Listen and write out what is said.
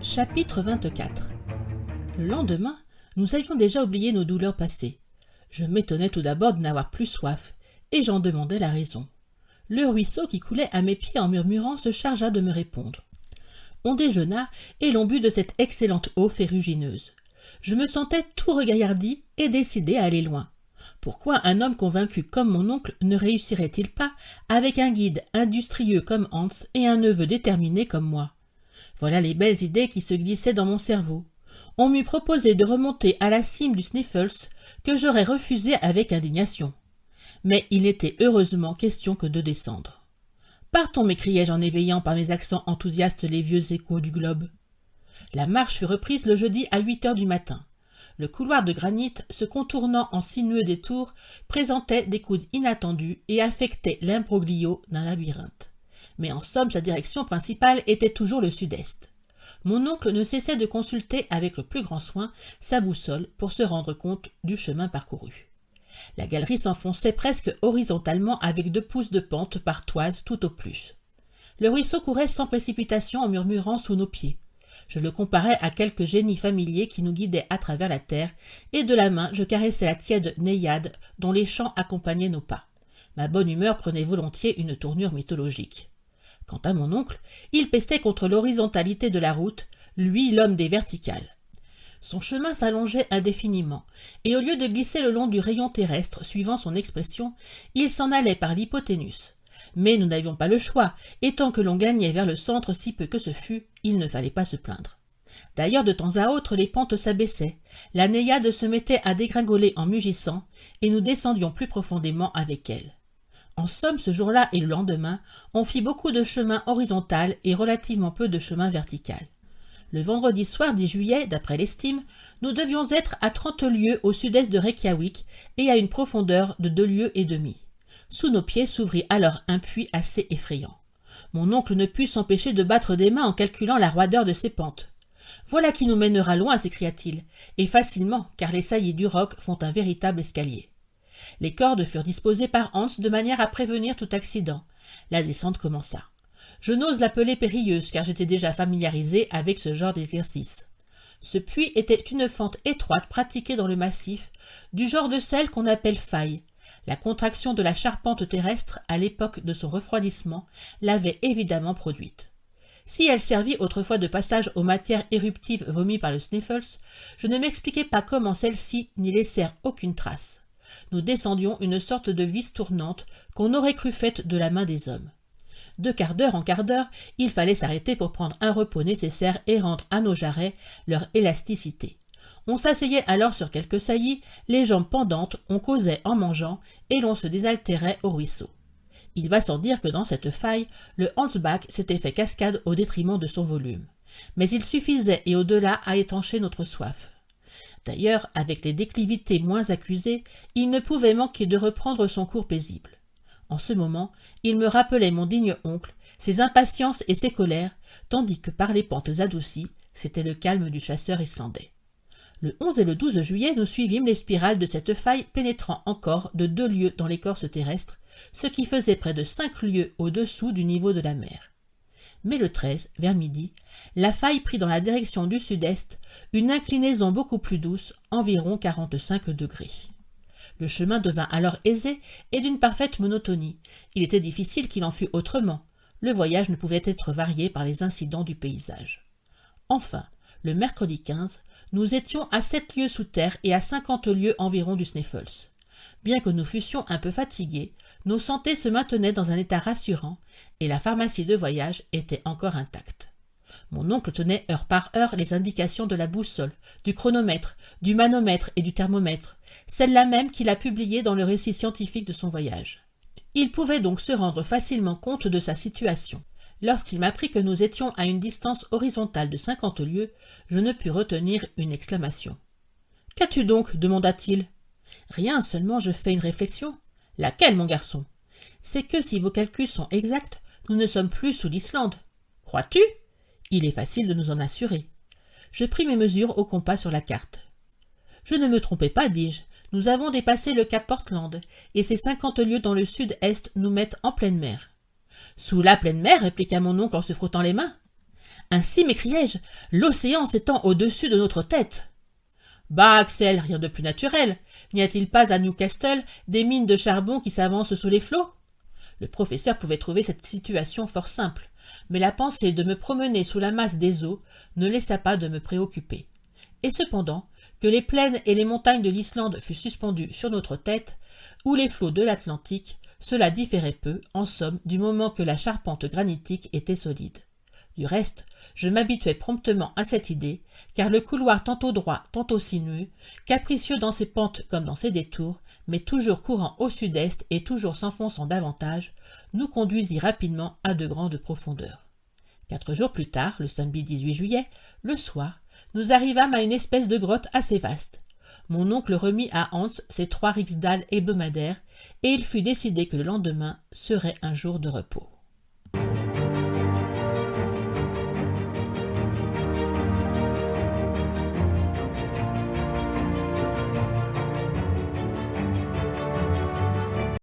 Chapitre 24. Le lendemain, nous avions déjà oublié nos douleurs passées. Je m'étonnais tout d'abord de n'avoir plus soif, et j'en demandais la raison. Le ruisseau qui coulait à mes pieds en murmurant se chargea de me répondre. On déjeuna, et l'on but de cette excellente eau ferrugineuse. Je me sentais tout regaillardi et décidé à aller loin. Pourquoi un homme convaincu comme mon oncle ne réussirait-il pas avec un guide industrieux comme Hans et un neveu déterminé comme moi? Voilà les belles idées qui se glissaient dans mon cerveau. On m'eût proposé de remonter à la cime du Sneffels, que j'aurais refusé avec indignation. Mais il n'était heureusement question que de descendre. « Partons » m'écriai-je en éveillant par mes accents enthousiastes les vieux échos du globe. La marche fut reprise le jeudi à 8 heures du matin. Le couloir de granit, se contournant en sinueux détours, présentait des coudes inattendus et affectait l'imbroglio d'un labyrinthe. Mais en somme, sa direction principale était toujours le sud-est. Mon oncle ne cessait de consulter avec le plus grand soin sa boussole pour se rendre compte du chemin parcouru. La galerie s'enfonçait presque horizontalement avec 2 pouces de pente par toise tout au plus. Le ruisseau courait sans précipitation en murmurant sous nos pieds. Je le comparais à quelques génies familiers qui nous guidaient à travers la terre, et de la main je caressais la tiède naïade dont les chants accompagnaient nos pas. Ma bonne humeur prenait volontiers une tournure mythologique. Quant à mon oncle, il pestait contre l'horizontalité de la route, lui l'homme des verticales. Son chemin s'allongeait indéfiniment, et au lieu de glisser le long du rayon terrestre, suivant son expression, il s'en allait par l'hypoténuse. Mais nous n'avions pas le choix, et tant que l'on gagnait vers le centre si peu que ce fût, il ne fallait pas se plaindre. D'ailleurs, de temps à autre, les pentes s'abaissaient, la naïade se mettait à dégringoler en mugissant, et nous descendions plus profondément avec elle. En somme, ce jour-là et le lendemain, on fit beaucoup de chemin horizontal et relativement peu de chemin vertical. Le vendredi soir 10 juillet, d'après l'estime, nous devions être à 30 lieues au sud-est de Reykjavik et à une profondeur de 2 lieues et demie. Sous nos pieds s'ouvrit alors un puits assez effrayant. Mon oncle ne put s'empêcher de battre des mains en calculant la roideur de ses pentes. « Voilà qui nous mènera loin » s'écria-t-il, et facilement, car les saillies du roc font un véritable escalier. Les cordes furent disposées par Hans de manière à prévenir tout accident. La descente commença. Je n'ose l'appeler périlleuse car j'étais déjà familiarisé avec ce genre d'exercice. Ce puits était une fente étroite pratiquée dans le massif, du genre de celle qu'on appelle faille. La contraction de la charpente terrestre à l'époque de son refroidissement l'avait évidemment produite. Si elle servit autrefois de passage aux matières éruptives vomies par le Sneffels, je ne m'expliquais pas comment celles-ci n'y laissèrent aucune trace. Nous descendions une sorte de vis tournante qu'on aurait cru faite de la main des hommes. De quart d'heure en quart d'heure, il fallait s'arrêter pour prendre un repos nécessaire et rendre à nos jarrets leur élasticité. On s'asseyait alors sur quelques saillies, les jambes pendantes, on causait en mangeant, et l'on se désaltérait au ruisseau. Il va sans dire que dans cette faille, le Hansbach s'était fait cascade au détriment de son volume. Mais il suffisait et au-delà à étancher notre soif. D'ailleurs, avec les déclivités moins accusées, il ne pouvait manquer de reprendre son cours paisible. En ce moment, il me rappelait mon digne oncle, ses impatiences et ses colères, tandis que par les pentes adoucies, c'était le calme du chasseur islandais. Le 11 et le 12 juillet, nous suivîmes les spirales de cette faille pénétrant encore de 2 lieues dans l'écorce terrestre, ce qui faisait près de 5 lieues au-dessous du niveau de la mer. Mais le 13, vers midi, la faille prit dans la direction du sud-est une inclinaison beaucoup plus douce, environ 45 degrés. Le chemin devint alors aisé et d'une parfaite monotonie. Il était difficile qu'il en fût autrement. Le voyage ne pouvait être varié par les incidents du paysage. Enfin, le mercredi 15, nous étions à 7 lieues sous terre et à 50 lieues environ du Sneffels. Bien que nous fussions un peu fatigués, nos santés se maintenaient dans un état rassurant et la pharmacie de voyage était encore intacte. Mon oncle tenait heure par heure les indications de la boussole, du chronomètre, du manomètre et du thermomètre, celle-là même qu'il a publiée dans le récit scientifique de son voyage. Il pouvait donc se rendre facilement compte de sa situation. Lorsqu'il m'apprit que nous étions à une distance horizontale de 50 lieues, je ne pus retenir une exclamation. « Qu'as-tu donc » demanda-t-il. « Rien, seulement je fais une réflexion. »« Laquelle, mon garçon ?»« C'est que si vos calculs sont exacts, nous ne sommes plus sous l'Islande. »« Crois-tu » ? Il est facile de nous en assurer. Je pris mes mesures au compas sur la carte. Je ne me trompais pas, dis-je. Nous avons dépassé le cap Portland, et ces 50 lieues dans le sud-est nous mettent en pleine mer. Sous la pleine mer, répliqua mon oncle en se frottant les mains. Ainsi, m'écriai-je, l'océan s'étend au-dessus de notre tête. Bah, Axel, rien de plus naturel. N'y a-t-il pas à Newcastle des mines de charbon qui s'avancent sous les flots? Le professeur pouvait trouver cette situation fort simple, mais la pensée de me promener sous la masse des eaux ne laissa pas de me préoccuper. Et cependant, que les plaines et les montagnes de l'Islande fussent suspendues sur notre tête, ou les flots de l'Atlantique, cela différait peu, en somme, du moment que la charpente granitique était solide. Du reste, je m'habituai promptement à cette idée, car le couloir tantôt droit, tantôt sinueux, capricieux dans ses pentes comme dans ses détours, mais toujours courant au sud-est et toujours s'enfonçant davantage, nous conduisit rapidement à de grandes profondeurs. 4 jours plus tard, le samedi 18 juillet, le soir, nous arrivâmes à une espèce de grotte assez vaste. Mon oncle remit à Hans ses 3 riksdals hebdomadaires, et il fut décidé que le lendemain serait un jour de repos.